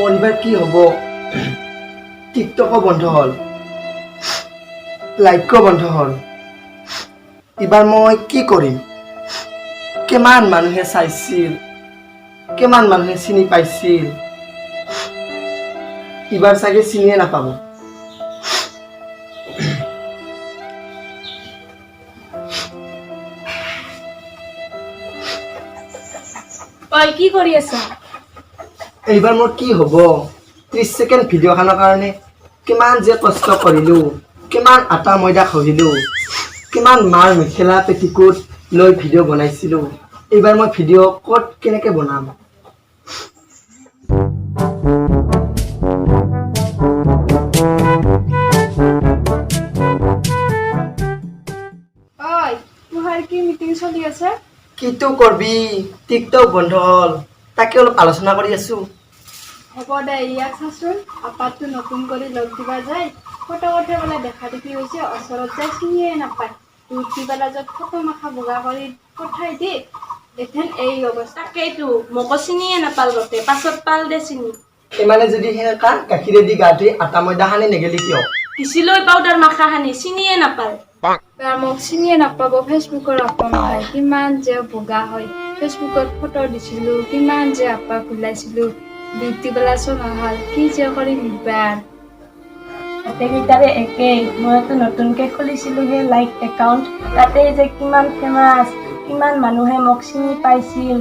মোৰ এইবাৰ কি হ'ব টিকটকো বন্ধ হ'ল লাইভও বন্ধ হ'ল এইবাৰ মই কি কৰিম কিমান মানুহে চাইছিল কিমান মানুহে চিনি পাইছিল এইবাৰ চাগে চিনিয়ে নাপাব ঐ কি কৰি আছা এইবাৰ মোৰ কি হ'ব 30 সেকেন্ড ভিডিঅ'খনৰ কাৰণে কিমান যে কষ্ট কৰিলো কিমান আটা ময়দা খহিলো কিমান মাৰ মেখেলা পেটিকোট লৈ ভিডিঅ' বনাইছিলো এইবাৰ মই ভিডিঅ' ক'ত কেনেকৈ বনাম ঐ তোমাৰ কি মিটিং চলি আছে কিটো কৰবি টিকটক বন্ধ হ'ল তাকে অলপ আলোচনা কৰি আছো হ'ব দে ইয়াক চাচোন আপাতটো নতুন কৰি লগ দিবা যায় ফটো বোলে দেখা দেখি হৈছে ওচৰত যায় চিনিয়ে নাপায় তোৰ কিবালা য'ত ফটো মাখা বগা কৰি পঠাই দি দেখেন এই অৱস্থা তাকেইতো মোকো চিনিয়ে নাপাল গতে পাছত পাল দে চিনি ইমানে যদি সেনেকা গাখীৰেদি গা ধুই আটা ময়দা সানি নেগেলি কিয় পিছিলৈ পাউডাৰ মাখা সানি চিনিয়ে নাপাল মোক চিনিয়ে নাপাব ফেচবুকৰ আপা মাখাই কিমান যে বগা হয় ফেচবুকত ফটো দিছিলো কিমান যে আপা ওলাইছিলো বিউটিবেলা চোন নহল কি যে কৰিম এইবাৰ গোটেইকেইটাৰে একেই মইতো নতুনকে খুলিছিলোহে লাইক একাউণ্ট তাতে যে কিমান ফেমাছ কিমান মানুহে মোক চিনি পাইছিল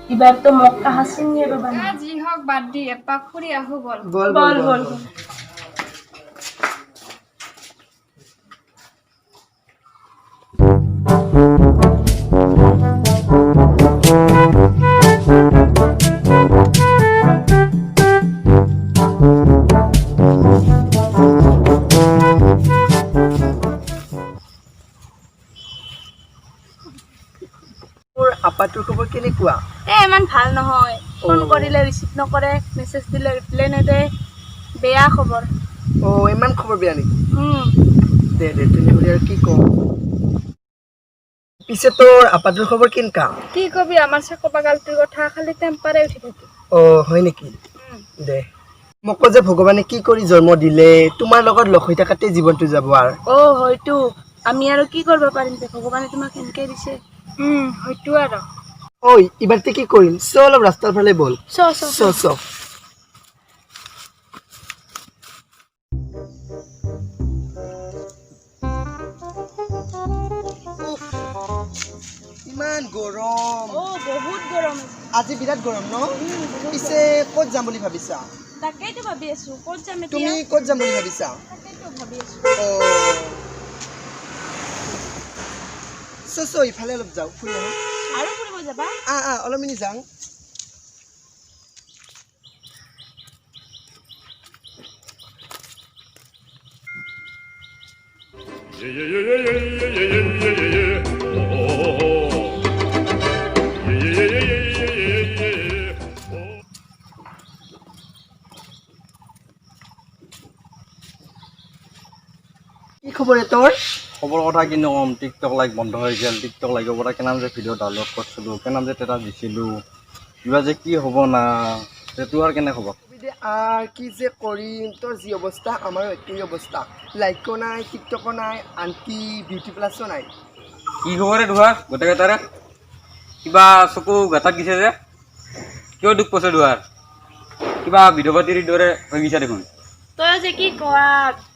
এইবাৰতো মোক কাহা চিনিয়ে পাবা নাই যি হওক বাদ দি এপাক ফুৰি আহো বল বল বল মোৰ আপাটোৰ খবৰ কেনেকুৱা ইমান ভাল নহয় ফোন কৰিলে ৰিচিভ নকৰে মেছেজ দিলে ৰিপ্লাই নেদে বেয়া খবৰ ইমান খবৰ বেয়া নেকি দে তেনেহ'লে আৰু কি ক'ম পিছে তোৰ আপাটোৰ খবৰ কেনেকা কি কবি আমাৰ চাকপা গালটোৰ কথা খালি টেম্পাৰে উঠি থাকে হয় নেকি দে মোকো যে ভগৱানে কি কৰি জন্ম দিলে তোমাৰ লগত লগ হৈ থকাতে জীৱনটো যাব আৰু হয়তো আমি আৰু কি কৰিব পাৰিম যে ভগৱানে তোমাক এনেকে দিছে হয়তো আৰু ঐ এইবাৰতে কি কৰিম অলপ ৰাস্তাৰ ফালে বল চ ইমান গৰম বহুত গৰম আজি বিৰাট গৰম ন পিছে ক'ত যাম বুলি ভাবিছা তাকেইতো ভাবি আছো ক'ত যাম তুমি ক'ত যাম বুলি ভাবিছা তাকেইতো ভাবি আছো ইফালে অলপ যাওঁ ফুৰি আহোঁ আৰু ফুৰিব যাবা অলপ মিনি যাওঁ কি খবৰ তোৰ খবৰ কথা কি নকম টিকটক লাইক বন্ধ হৈ গ'ল টিকটক লাইকৰ পৰা কেনাম যে ভিডিঅ' ডাউনলোড কৰিছিলোঁ কেনাম যে ষ্টেটাছ দিছিলোঁ কিবা যে কি হ'ব না সেইটো আৰু কেনে খবৰ কি যে কৰিম তোৰ যি অৱস্থা আমাৰো একেই অৱস্থা লাইকো নাই টিকটকো নাই আনকি বিউটি প্লাছো নাই কি খবৰে দুহাৰ গোটেইকেইটাৰে কিবা চকু গাঁতাত দিছে যে কিয় দুখ পাইছে দুহাৰ কিবা ভিডিঅ' পাতিৰ দৰে হৈ গৈছে দেখোন তই যে কি কোৱা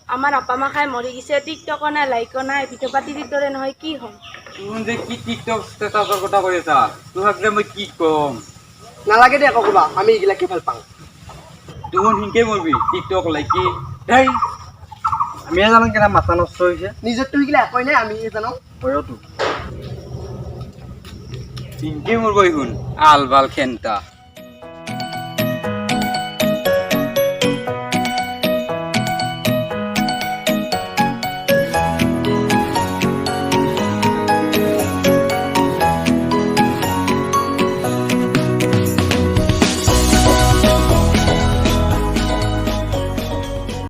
আমাৰ আপা মাখাই মৰি গৈছে টিকটকো নাই লাইকো নাই ভিডিঅ' পাতিৰ দৰে নহয় কি হ'ম তুমি যে কি টিকটক ষ্টেটাছৰ কথা কৈ আছা তোমাক যে মই কি ক'ম নালাগে দে আকৌ ক'বা আমি এইগিলাকে ভাল পাওঁ তুমি সিনকে মৰবি টিকটক লাইক কি হেই আমি জানো কেনে মাথা নষ্ট হৈছে নিজৰটো এইগিলা একোৱেই নাই আমি জানো হয়তো সিনকে মৰব শুন আল বাল খেনটা